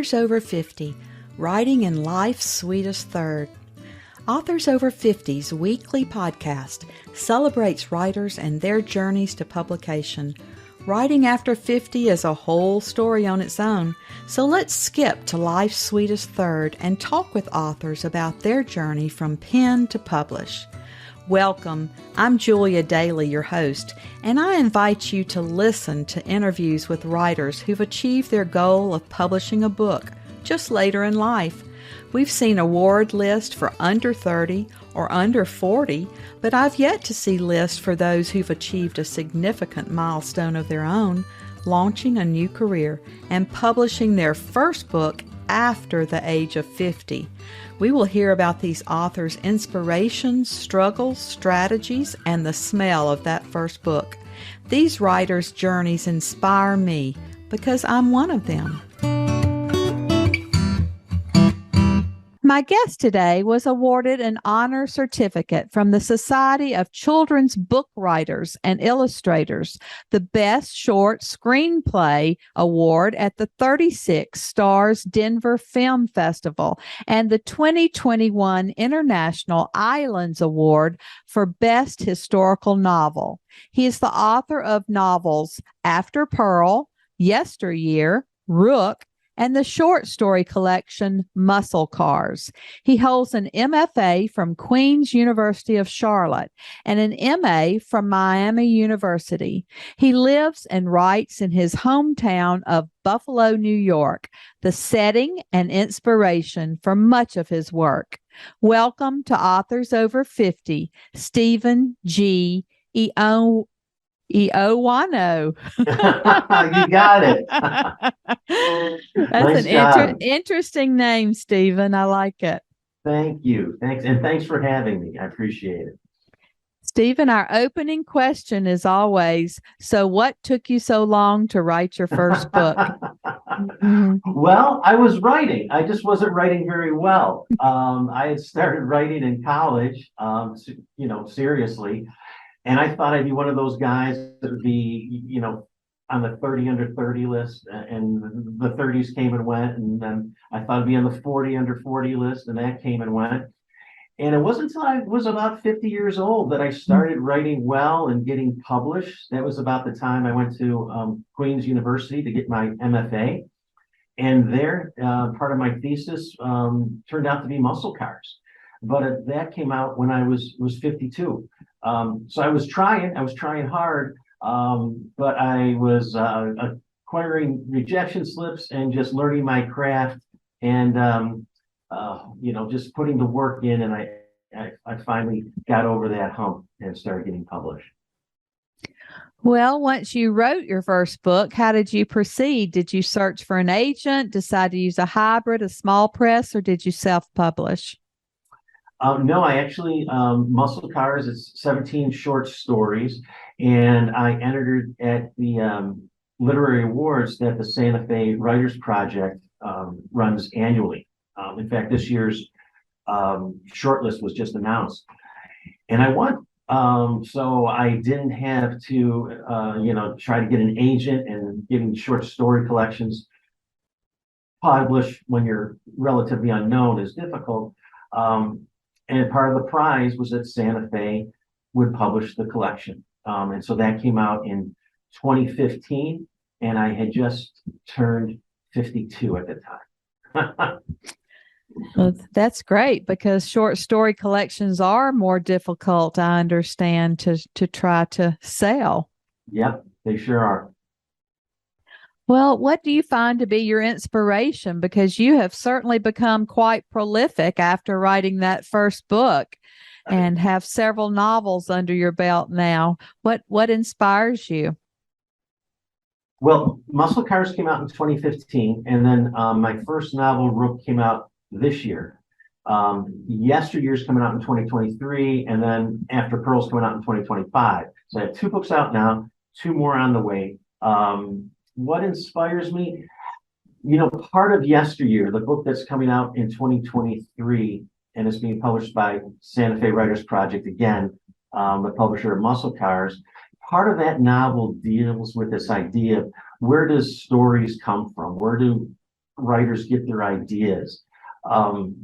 Authors Over 50, Writing in Life's Sweetest Third. Authors Over 50's weekly podcast celebrates writers and their journeys to publication. Writing after 50 is a whole story on its own, so let's skip to life's sweetest third and talk with authors about their journey from pen to publish. Welcome, I'm Julia Daly, your host, and I invite you to listen to interviews with writers who've achieved their goal of publishing a book just later in life. We've seen award lists for under 30 or under 40, but I've yet to see lists for those who've achieved a significant milestone of their own, launching a new career and publishing their first book after the age of 50. We will hear about these authors' inspirations, struggles, strategies, and the smell of that first book. These writers' journeys inspire me because I'm one of them. My guest today was awarded an honor certificate from the Society of Children's Book Writers and Illustrators, the Best Short Screenplay Award at the 36th Starz Denver Film Festival, and the 2021 International Eyelands Award for Best Historical Novel. He is the author of novels After Pearl, Yesteryear, Rook, and the short story collection Muscle Cars. He holds an MFA from Queen's University of Charlotte and an MA from Miami University. He lives and writes in his hometown of Buffalo, New York, the setting and inspiration for much of his work. Welcome to Authors Over 50, Stephen G. Eoannou. You got it. That's nice, interesting name, Stephen. I like it. Thank you. Thanks for having me. I appreciate it. Stephen, our opening question is always, so what took you so long to write your first book? Well, I was writing. I just wasn't writing very well. I had started writing in college, seriously. And I thought I'd be one of those guys that would be, on the 30 under 30 list, and the 30s came and went. And then I thought I'd be on the 40 under 40 list, and that came and went. And it wasn't until I was about 50 years old that I started writing well and getting published. That was about the time I went to Queen's University to get my MFA. And there, part of my thesis turned out to be Muscle Cars. But that came out when I was 52. So I was trying hard, but I was acquiring rejection slips and just learning my craft and, just putting the work in. And I finally got over that hump and started getting published. Well, once you wrote your first book, how did you proceed? Did you search for an agent, decide to use a hybrid, a small press, or did you self-publish? No, I actually, Muscle Cars, it's 17 short stories, and I entered at the literary awards that the Santa Fe Writers Project runs annually. In fact, this year's shortlist was just announced, and I won. So I didn't have to, try to get an agent, and getting short story collections published when you're relatively unknown is difficult. And part of the prize was that Santa Fe would publish the collection. And so that came out in 2015, and I had just turned 52 at the time. Well, that's great, because short story collections are more difficult, I understand, to try to sell. Yep, they sure are. Well, what do you find to be your inspiration? Because you have certainly become quite prolific after writing that first book and have several novels under your belt now. What inspires you? Well, Muscle Cars came out in 2015, and then my first novel, Rook, came out this year. Yesteryear's coming out in 2023, and then After Pearl's coming out in 2025. So I have 2 books out now, 2 more on the way. What inspires me? Part of Yesteryear, the book that's coming out in 2023 and is being published by Santa Fe Writers Project again, the publisher of Muscle Cars. Part of that novel deals with this idea of, where does stories come from? Where do writers get their ideas? And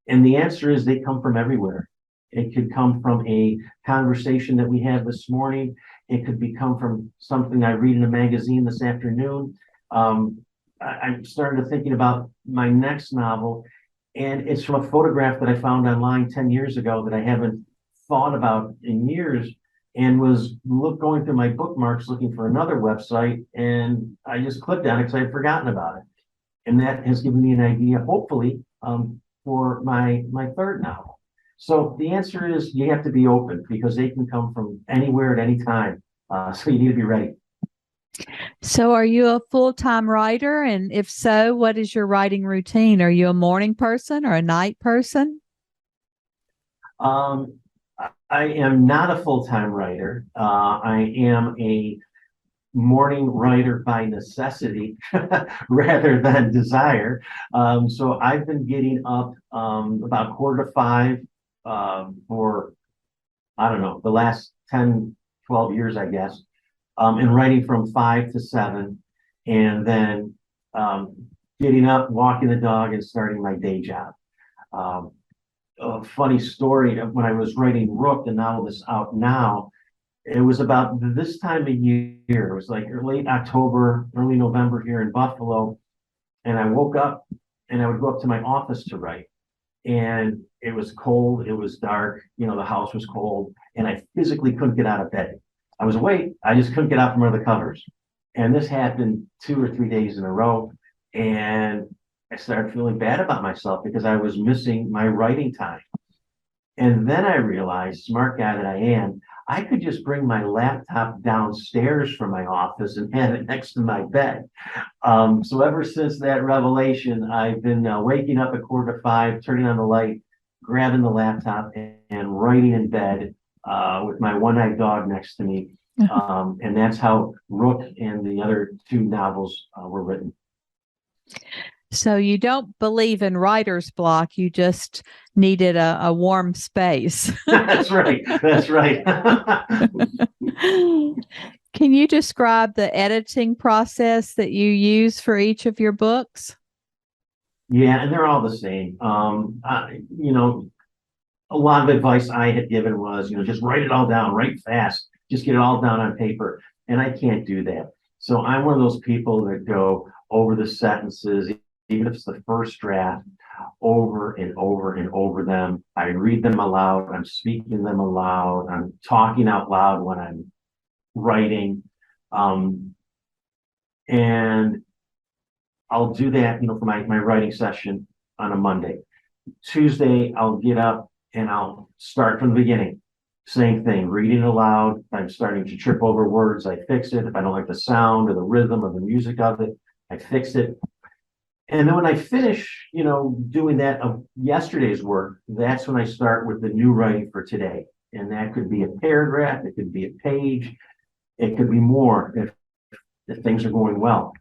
the answer is they come from everywhere. It could come from a conversation that we had this morning. It could come from something I read in a magazine this afternoon. I'm starting to thinking about my next novel, and it's from a photograph that I found online 10 years ago that I haven't thought about in years, and was going through my bookmarks looking for another website, and I just clicked on it because I had forgotten about it. And that has given me an idea, hopefully, for my third novel. So the answer is you have to be open, because they can come from anywhere at any time. So you need to be ready. So are you a full-time writer? And if so, what is your writing routine? Are you a morning person or a night person? I am not a full-time writer. I am a morning writer by necessity rather than desire. So I've been getting up about 4:45 for, I don't know, the last 10, 12 years, I guess, and writing from 5 to 7, and then getting up, walking the dog, and starting my day job. A funny story, when I was writing Rook, the novel that's out now, it was about this time of year. It was like late October, early November here in Buffalo. And I woke up and I would go up to my office to write. And it was cold, it was dark, the house was cold, and I physically couldn't get out of bed. I was awake, I just couldn't get out from under the covers. And this happened 2 or 3 days in a row. And I started feeling bad about myself because I was missing my writing time. And then I realized, smart guy that I am, I could just bring my laptop downstairs from my office and have it next to my bed. So ever since that revelation, I've been waking up at 4:45, turning on the light, grabbing the laptop, and writing in bed with my one-eyed dog next to me. And that's how Rook and the other 2 novels were written. So you don't believe in writer's block. You just needed a warm space. That's right. That's right. Can you describe the editing process that you use for each of your books? Yeah, and they're all the same. A lot of advice I had given was, just write it all down, write fast, just get it all down on paper. And I can't do that. So I'm one of those people that go over the sentences, even if it's the first draft, over and over and over them. I read them aloud. I'm speaking them aloud. I'm talking out loud when I'm writing. And I'll do that, for my writing session on a Monday. Tuesday, I'll get up and I'll start from the beginning. Same thing, reading aloud. If I'm starting to trip over words, I fix it. If I don't like the sound or the rhythm or the music of it, I fix it. And then when I finish, doing that of yesterday's work, that's when I start with the new writing for today. And that could be a paragraph, it could be a page, it could be more if things are going well.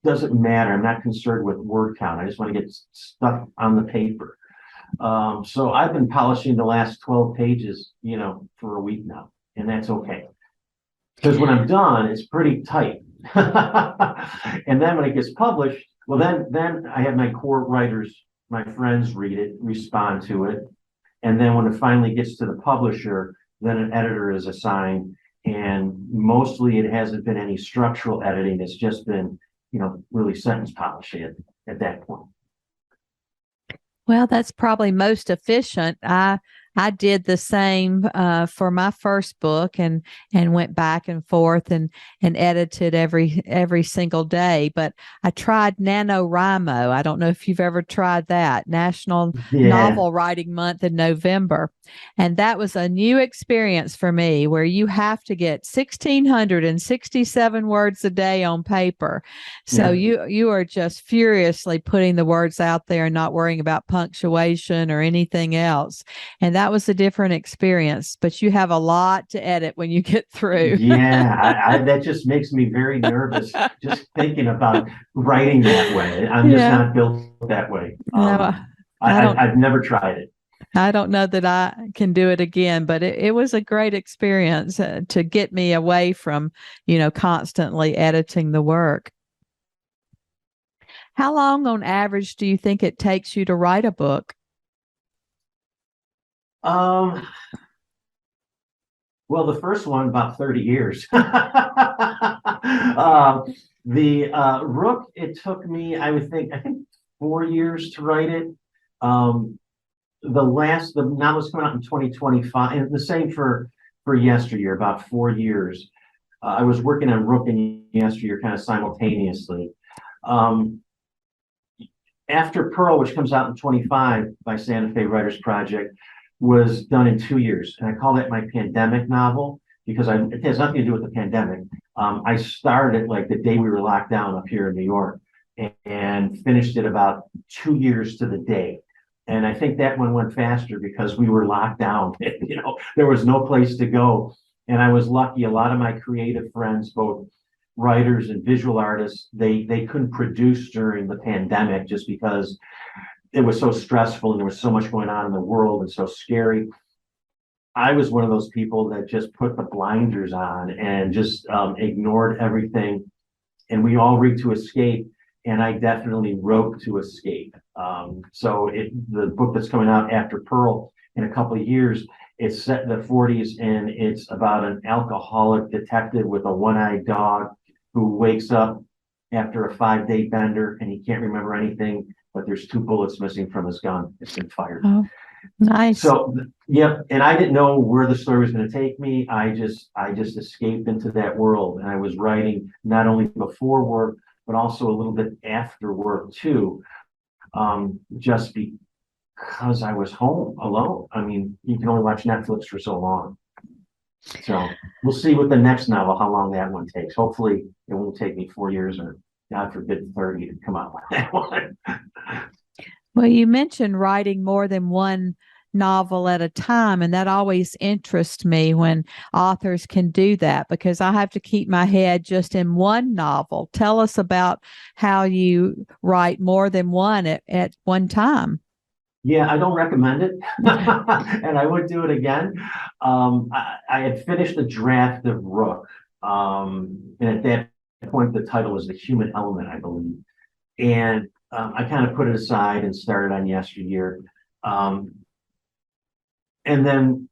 Doesn't matter. I'm not concerned with word count. I just want to get stuff on the paper. So I've been polishing the last 12 pages, for a week now, and that's okay. Because when I'm done, it's pretty tight. And then when it gets published, well, then I have my core writers, my friends read it, respond to it. And then when it finally gets to the publisher, then an editor is assigned. And mostly it hasn't been any structural editing. It's just been, really sentence polishing at that point. Well, that's probably most efficient. I did the same for my first book and went back and forth and edited every single day. But I tried NaNoWriMo. I don't know if you've ever tried that. National Novel Writing Month in November. And that was a new experience for me, where you have to get 1,667 words a day on paper. So you are just furiously putting the words out there and not worrying about punctuation or anything else. And that was a different experience, but you have a lot to edit when you get through. Yeah, that just makes me very nervous just thinking about writing that way. I'm just not built that way. I've never tried it. I don't know that I can do it again, but it was a great experience to get me away from, constantly editing the work. How long on average do you think it takes you to write a book? Um, well, the first one about 30 years. The Rook, it took me, I think 4 years to write it. Um, the novel's coming out in 2025, and the same for Yesteryear, about 4 years. I was working on Rook and Yesteryear kind of simultaneously. Um, After Pearl, which comes out in 25 by Santa Fe Writers Project, was done in 2 years. And I call that my pandemic novel because it has nothing to do with the pandemic. I started like the day we were locked down up here in New York and finished it about 2 years to the day. And I think that one went faster because we were locked down. There was no place to go. And I was lucky. A lot of my creative friends, both writers and visual artists, they couldn't produce during the pandemic just because it was so stressful and there was so much going on in the world and so scary. I was one of those people that just put the blinders on and just ignored everything. And we all read to escape. And I definitely wrote to escape. The book that's coming out after Pearl in a couple of years, it's set in the 40s and it's about an alcoholic detective with a one-eyed dog who wakes up after a 5-day bender and he can't remember anything, but there's 2 bullets missing from his gun. It's been fired. Oh, nice. So, yep. And I didn't know where the story was going to take me. I just escaped into that world, and I was writing not only before work, but also a little bit after work too, just because I was home alone. I mean, you can only watch Netflix for so long. So we'll see with the next novel, how long that one takes. Hopefully it won't take me 4 years or God forbid 30 to come out with that one. Well, you mentioned writing more than one novel at a time, and that always interests me when authors can do that because I have to keep my head just in one novel. Tell us about how you write more than one at one time. Yeah, I don't recommend it, and I would do it again. I had finished a draft of Rook, and at that point, the title was The Human Element, I believe. And I kind of put it aside and started on Yesteryear. And then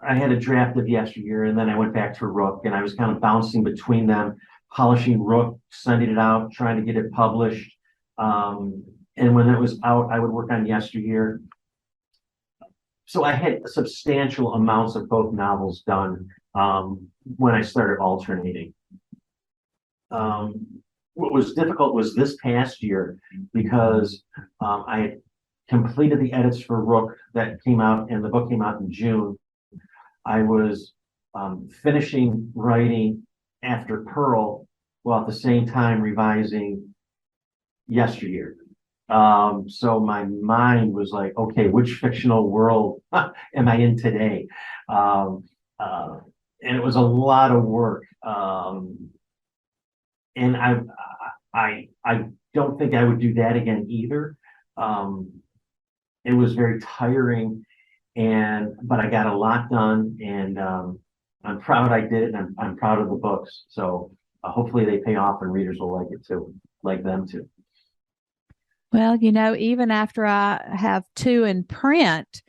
I had a draft of Yesteryear, and then I went back to Rook, and I was kind of bouncing between them, polishing Rook, sending it out, trying to get it published. And when it was out, I would work on Yesteryear. So I had substantial amounts of both novels done when I started alternating. What was difficult was this past year because I had completed the edits for Rook that came out, and the book came out in June. I was finishing writing after Pearl while at the same time revising Yesteryear. So my mind was like, okay, which fictional world am I in today? And it was a lot of work. And I don't think I would do that again either. It was very tiring, but I got a lot done, and I'm proud I did it, and I'm proud of the books. So hopefully they pay off and readers will like it too, like them too. Well, even after I have 2 in print,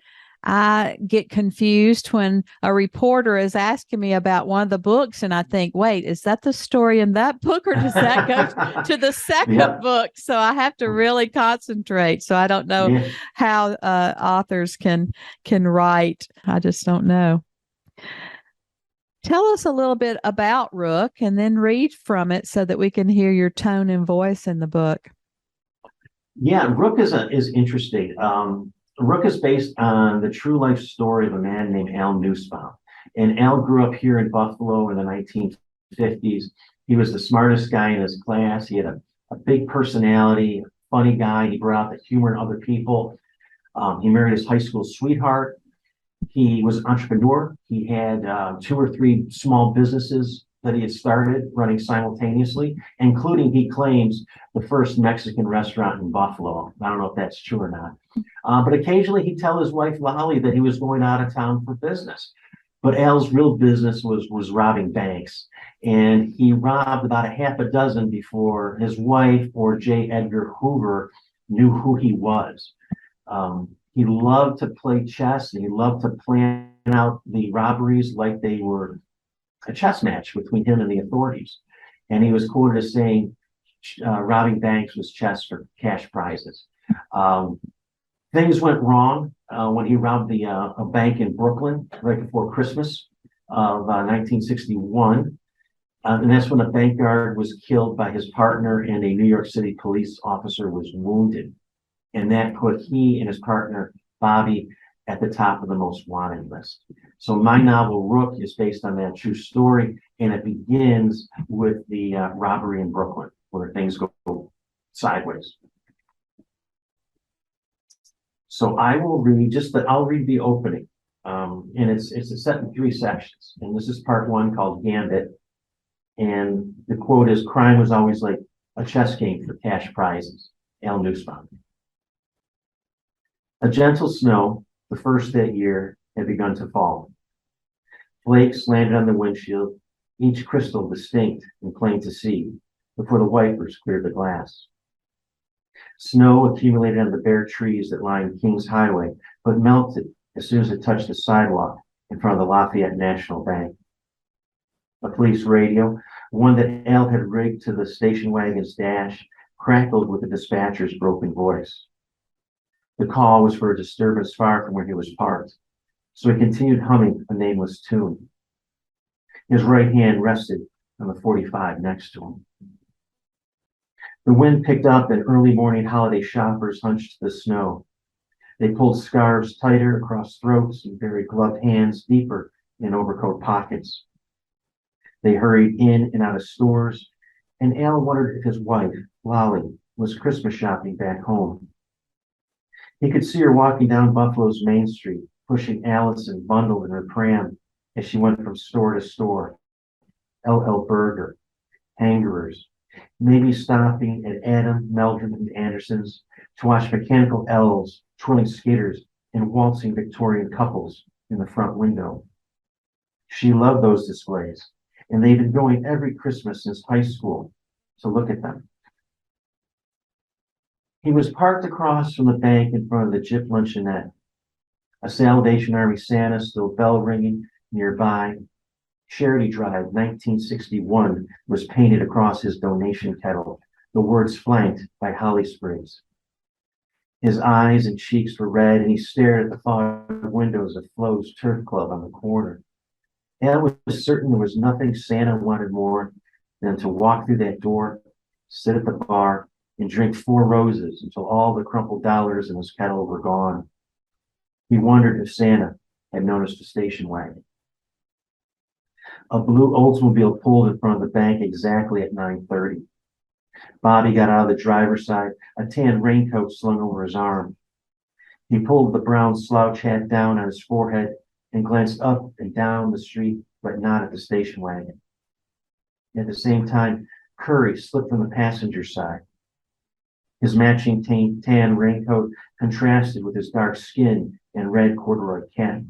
I get confused when a reporter is asking me about one of the books, and I think, wait, is that the story in that book, or does that go to the second book? So I have to really concentrate. So I don't know how authors can write. I just don't know. Tell us a little bit about Rook, and then read from it so that we can hear your tone and voice in the book. Yeah, Rook is interesting. Rook is based on the true life story of a man named Al Nussbaum. And Al grew up here in Buffalo in the 1950s. He was the smartest guy in his class. He had a big personality, funny guy. He brought out the humor in other people. He married his high school sweetheart. He was an entrepreneur. He had 2 or 3 small businesses that he had started running simultaneously, including, he claims, the first Mexican restaurant in Buffalo. I don't know if that's true or not. But occasionally he'd tell his wife, Lolly, that he was going out of town for business. But Al's real business was robbing banks, and he robbed about a half a dozen before his wife or J. Edgar Hoover knew who he was. He loved to play chess, and he loved to plan out the robberies like they were a chess match between him and the authorities. And he was quoted as saying, robbing banks was chess for cash prizes. Things went wrong when he robbed a bank in Brooklyn right before Christmas of 1961. And that's when the bank guard was killed by his partner, and a New York City police officer was wounded. And that put he and his partner, Bobby, at the top of the most wanted list. So my novel, Rook, is based on that true story, and it begins with the robbery in Brooklyn, where things go sideways. So I will read I'll read the opening. And it's set in 3 sections. And this is part 1, called Gambit. And the quote is, "Crime was always like a chess game for cash prizes." Al Nussbaum. A gentle snow, the first that year, had begun to fall. Flakes landed on the windshield, each crystal distinct and plain to see, before the wipers cleared the glass. Snow accumulated on the bare trees that lined Kings Highway, but melted as soon as it touched the sidewalk in front of the Lafayette National Bank. A police radio, one that Al had rigged to the station wagon's dash, crackled with the dispatcher's broken voice. The call was for a disturbance far from where he was parked, so he continued humming a nameless tune. His right hand rested on the 45 next to him. The wind picked up, and early morning holiday shoppers hunched the snow. They pulled scarves tighter across throats and buried gloved hands deeper in overcoat pockets. They hurried in and out of stores, and Al wondered if his wife, Lolly, was Christmas shopping back home. He could see her walking down Buffalo's Main Street, pushing Allison bundled in her pram as she went from store to store. L.L. Burger, Hangerers, maybe stopping at Adam, Meldrum, and Anderson's to watch mechanical elves, twirling skaters, and waltzing Victorian couples in the front window. She loved those displays, and they'd been going every Christmas since high school to look at them. He was parked across from the bank in front of the Jip Luncheonette. A Salvation Army Santa still bell ringing nearby. Charity Drive 1961 was painted across his donation kettle, the words flanked by holly sprigs. His eyes and cheeks were red, and he stared at the fogged windows of Flo's Turf Club on the corner. Al was certain there was nothing Santa wanted more than to walk through that door, sit at the bar, and drink 4 roses until all the crumpled dollars in his kettle were gone. He wondered if Santa had noticed a station wagon. A blue Oldsmobile pulled in front of the bank exactly at 9:30. Bobby got out of the driver's side, a tan raincoat slung over his arm. He pulled the brown slouch hat down on his forehead and glanced up and down the street, but not at the station wagon. At the same time, Curry slipped from the passenger side. His matching tan raincoat contrasted with his dark skin and red corduroy cap.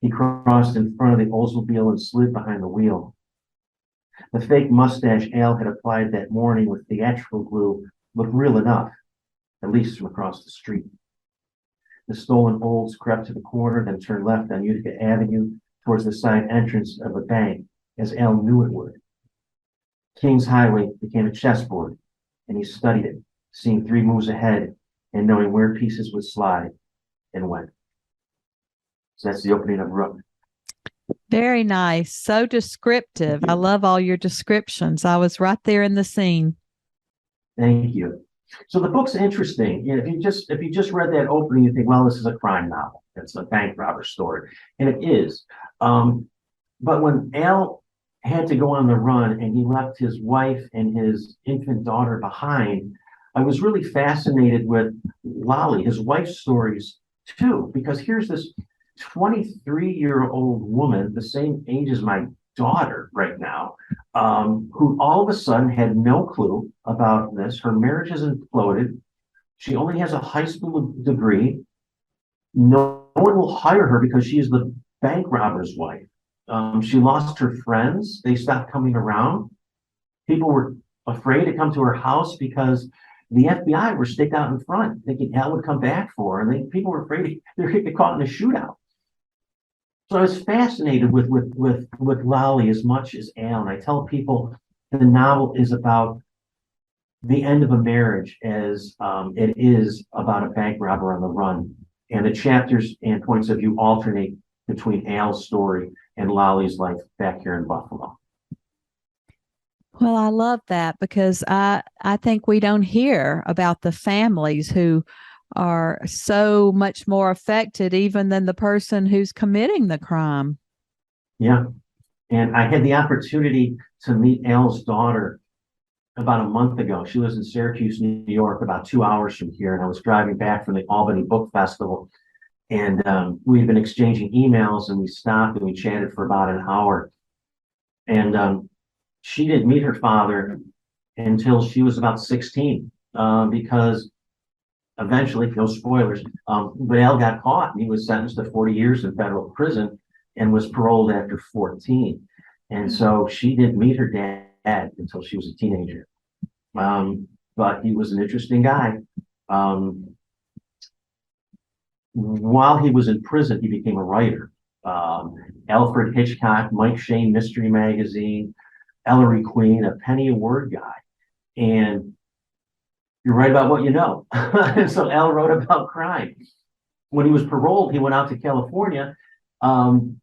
He crossed in front of the Oldsmobile and slid behind the wheel. The fake mustache Al had applied that morning with theatrical glue looked real enough, at least from across the street. The stolen Olds crept to the corner, then turned left on Utica Avenue towards the side entrance of the bank, as Al knew it would. Kings Highway became a chessboard, and he studied it, seeing 3 moves ahead and knowing where pieces would slide and when. So that's the opening of Rook. Very nice. So descriptive. I love all your descriptions. I was right there in the scene. Thank you. So the book's interesting. You know, if you just read that opening, you think, well, this is a crime novel. It's a bank robber story, and it is. But when Al had to go on the run and he left his wife and his infant daughter behind, I was really fascinated with Lolly, his wife's stories too, because here's this 23-year-old woman, the same age as my daughter right now, who all of a sudden had no clue about this. Her marriage has imploded. She only has a high school degree. No one will hire her because she is the bank robber's wife. She lost her friends. They stopped coming around. People were afraid to come to her house because the FBI were staked out in front, thinking Al would come back for her. And people were afraid they were going to get caught in a shootout. So I was fascinated with Lolly as much as Al. And I tell people the novel is about the end of a marriage as it is about a bank robber on the run. And the chapters and points of view alternate between Al's story and Lolly's life back here in Buffalo. Well, I love that because I think we don't hear about the families who are so much more affected even than the person who's committing the crime. Yeah. And I had the opportunity to meet Al's daughter about a month ago. She lives in Syracuse, New York, about 2 hours from here. And I was driving back from the Albany Book Festival. And we had been exchanging emails, and we stopped and we chatted for about an hour. And she didn't meet her father until she was about 16, because eventually, no spoilers, but Al got caught and he was sentenced to 40 years in federal prison and was paroled after 14. And so she didn't meet her dad until she was a teenager. But he was an interesting guy. While he was in prison, he became a writer. Alfred Hitchcock, Mike Shane Mystery Magazine, Ellery Queen, a penny a word guy. And you write about what you know. And so Al wrote about crime. When he was paroled, he went out to California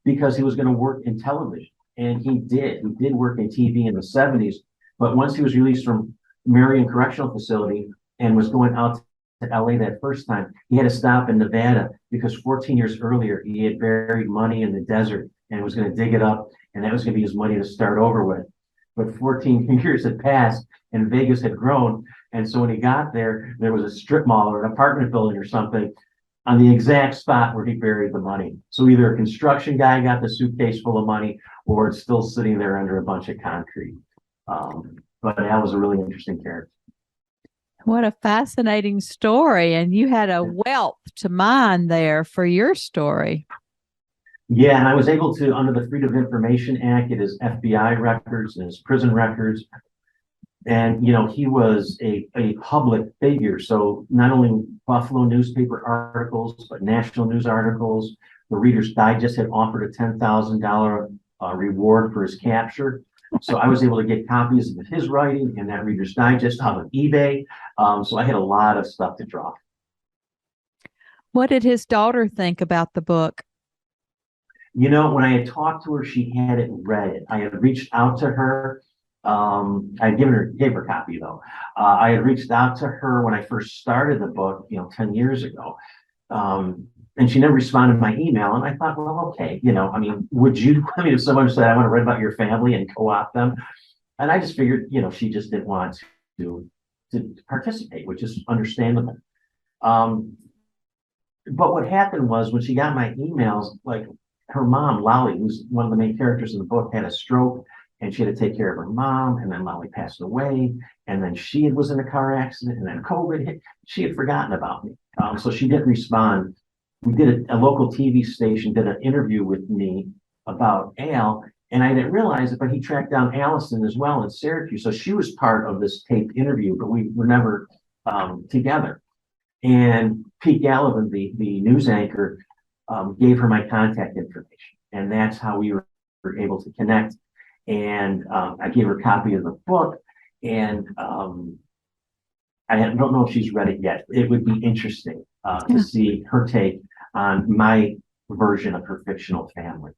because he was going to work in television. And he did. He did work in TV in the 70s. But once he was released from Marion Correctional Facility and was going out to LA that first time, he had to stop in Nevada because 14 years earlier, he had buried money in the desert and was going to dig it up. And that was going to be his money to start over with. But 14 years had passed and Vegas had grown. And so when he got there, there was a strip mall or an apartment building or something on the exact spot where he buried the money. So either a construction guy got the suitcase full of money or it's still sitting there under a bunch of concrete. But Al was a really interesting character. What a fascinating story. And you had a wealth to mine there for your story. Yeah, and I was able to, under the Freedom of Information Act, get his FBI records and his prison records. And, he was a public figure. So not only Buffalo newspaper articles, but national news articles. The Reader's Digest had offered a $10,000 reward for his capture. So I was able to get copies of his writing and that Reader's Digest out of eBay. So I had a lot of stuff to draw. What did his daughter think about the book? When I had talked to her, she hadn't read it. I had reached out to her. I gave her a copy though. I had reached out to her when I first started the book, 10 years ago. And she never responded to my email. And I thought, well, okay, would you, if someone said, I want to write about your family and co-opt them. And I just figured, she just didn't want to participate, which is understandable. But what happened was when she got my emails, like her mom, Lolly, who's one of the main characters in the book, had a stroke. And she had to take care of her mom, and then Lolly passed away, and then she was in a car accident, and then COVID hit. She had forgotten about me, so she didn't respond. We did a local TV station did an interview with me about Al, and I didn't realize it, but he tracked down Allison as well in Syracuse, so she was part of this taped interview, but we were never together. And Pete Gallivan, the news anchor, gave her my contact information, and that's how we were able to connect. And I gave her a copy of the book, and I don't know if she's read it yet. It would be interesting to see her take on my version of her fictional family.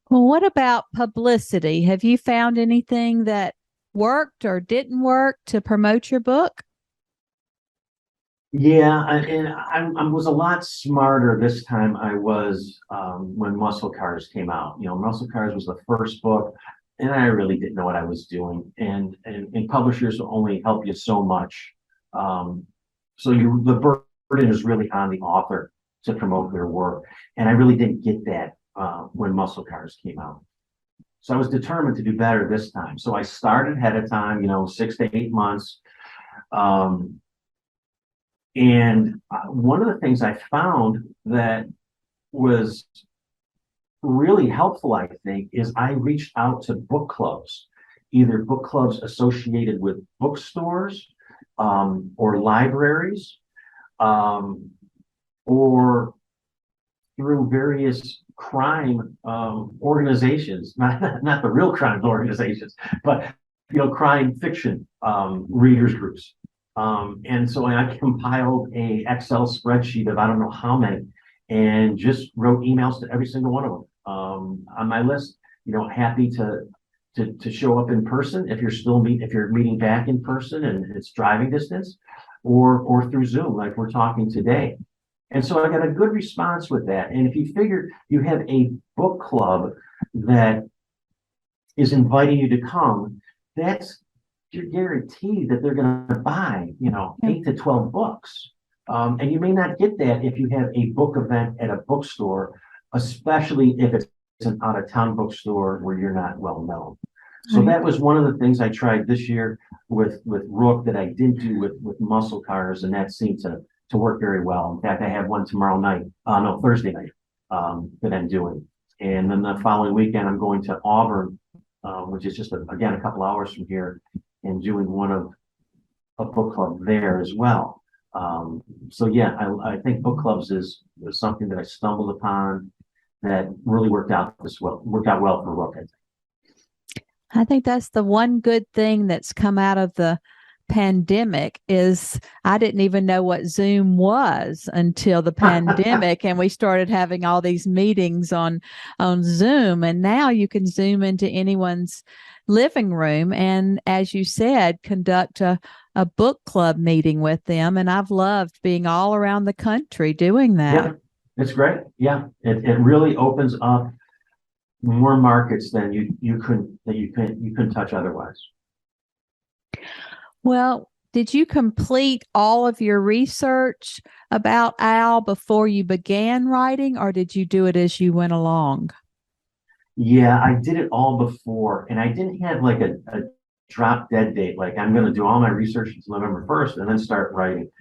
Well, what about publicity? Have you found anything that worked or didn't work to promote your book? Yeah, and I was a lot smarter this time I was when Muscle Cars came out. Muscle Cars was the first book, and I really didn't know what I was doing. And publishers will only help you so much. So the burden is really on the author to promote their work. And I really didn't get that when Muscle Cars came out. So I was determined to do better this time. So I started ahead of time, 6 to 8 months. And one of the things I found that was really helpful, I think, is I reached out to book clubs, either book clubs associated with bookstores, or libraries, um, or through various crime organizations, not the real crime organizations, but crime fiction readers groups. And so I compiled a Excel spreadsheet of I don't know how many, and just wrote emails to every single one of them on my list. Happy to show up in person if you're meeting back in person and it's driving distance, or through Zoom like we're talking today. And so I got a good response with that. And if you figure you have a book club that is inviting you to come, you're guaranteed that they're going to buy, 8 to 12 books. And you may not get that if you have a book event at a bookstore, especially if it's an out-of-town bookstore where you're not well known. So that was one of the things I tried this year with Rook that I didn't do with Muscle Cars, and that seemed to work very well. In fact, I have one Thursday night that I'm doing. And then the following weekend, I'm going to Auburn, which is just, again, a couple hours from here, and doing one of a book club there as well. So yeah, I think book clubs is something that I stumbled upon that really worked out well for Rook, I think. I think that's the one good thing that's come out of the pandemic is I didn't even know what Zoom was until the pandemic, and we started having all these meetings on Zoom, and now you can Zoom into anyone's living room and, as you said, conduct a book club meeting with them. And I've loved being all around the country doing that. Yeah, it's great. Yeah, it really opens up more markets than you couldn't touch otherwise. Well, did you complete all of your research about Al before you began writing, or did you do it as you went along? Yeah, I did it all before, and I didn't have like a drop dead date. Like I'm going to do all my research until November 1st and then start writing.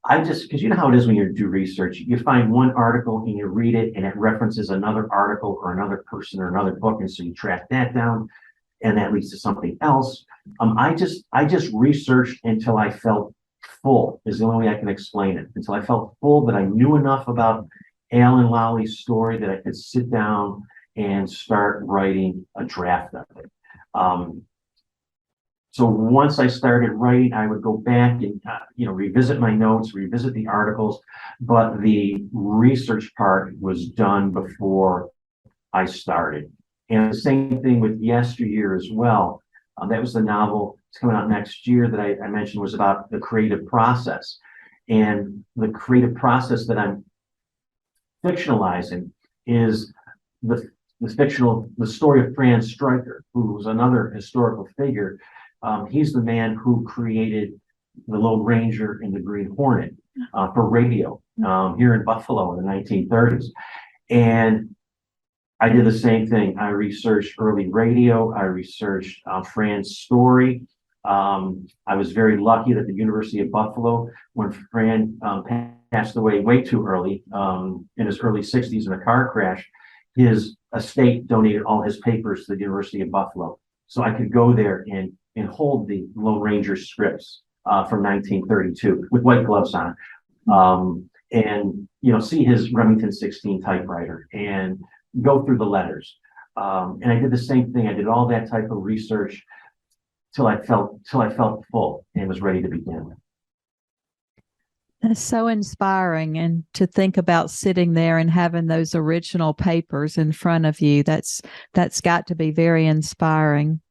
Because you know how it is when you do research, you find one article and you read it and it references another article or another person or another book. And so you track that down and that leads to something else. I just researched until I felt full, is the only way I can explain it. Until I felt full that I knew enough about Al and Lolly's story that I could sit down and start writing a draft of it. So once I started writing, I would go back and revisit my notes, revisit the articles, but the research part was done before I started. And the same thing with Yesteryear as well. That was the novel that's coming out next year that I mentioned was about the creative process. And the creative process that I'm fictionalizing is the story of Franz Stryker, who was another historical figure. He's the man who created the Lone Ranger and the Green Hornet for radio here in Buffalo in the 1930s. And I did the same thing. I researched early radio. I researched Fran's story. I was very lucky that the University of Buffalo, when Fran passed away way too early in his early 60s in a car crash, his estate donated all his papers to the University of Buffalo. So I could go there and hold the Lone Ranger scripts from 1932 with white gloves on, and see his Remington 16 typewriter and go through the letters. And I did the same thing. I did all that type of research till I felt full and was ready to begin. That's so inspiring. And to think about sitting there and having those original papers in front of you, that's got to be very inspiring.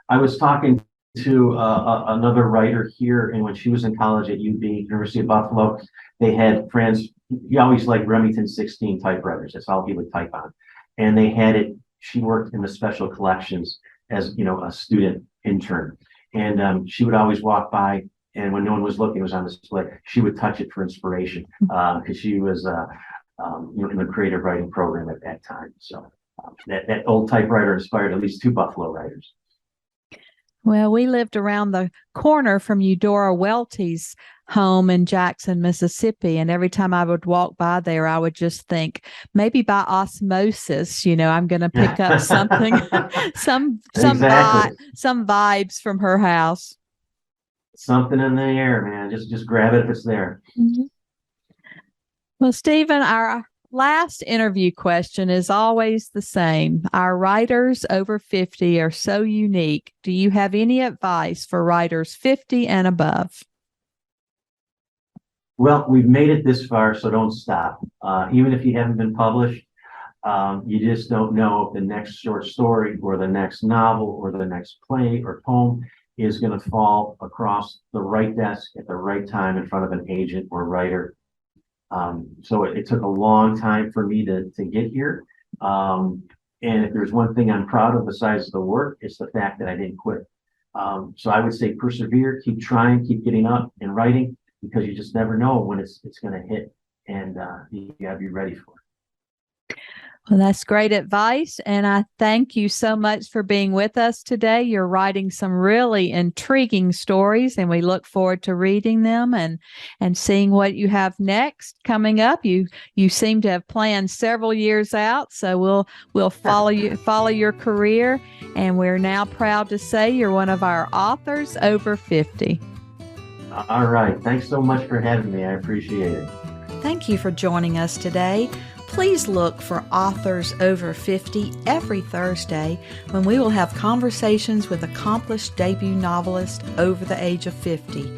I was talking to another writer here, and when she was in college at UB, University of Buffalo, they had Franz. He always liked Remington 16 typewriters. That's all he would type on. And they had it. She worked in the special collections as a student intern, and she would always walk by, and when no one was looking, it was on display. She would touch it for inspiration because she was in the creative writing program at that time. So that old typewriter inspired at least two Buffalo writers. Well, we lived around the corner from Eudora Welty's home in Jackson, Mississippi. And every time I would walk by there, I would just think, maybe by osmosis, I'm going to pick up something, Exactly. some vibes from her house. Something in the air, man. Just grab it if it's there. Mm-hmm. Well, Stephen, our last interview question is always the same. Our writers over 50 are so unique. Do you have any advice for writers 50 and above? Well, we've made it this far, so don't stop. Even if you haven't been published, you just don't know if the next short story or the next novel or the next play or poem is going to fall across the right desk at the right time in front of an agent or writer. So it took a long time for me to get here. And if there's one thing I'm proud of besides the work, it's the fact that I didn't quit. So I would say persevere, keep trying, keep getting up and writing, because you just never know when it's going to hit, and you got to be ready for it. Well, that's great advice. And I thank you so much for being with us today. You're writing some really intriguing stories, and we look forward to reading them and seeing what you have next coming up. You seem to have planned several years out, so we'll follow your career. And we're now proud to say you're one of our authors over 50. All right. Thanks so much for having me. I appreciate it. Thank you for joining us today. Please look for Authors Over 50 every Thursday, when we will have conversations with accomplished debut novelists over the age of 50.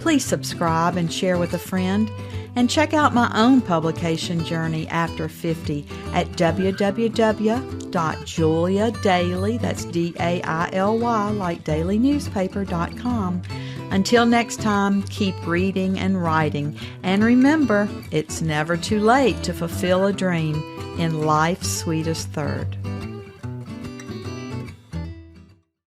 Please subscribe and share with a friend. And check out my own publication journey after 50 at www.juliadaily, that's DAILY, like dailynewspaper.com. Until next time, keep reading and writing. And remember, it's never too late to fulfill a dream in life's sweetest third.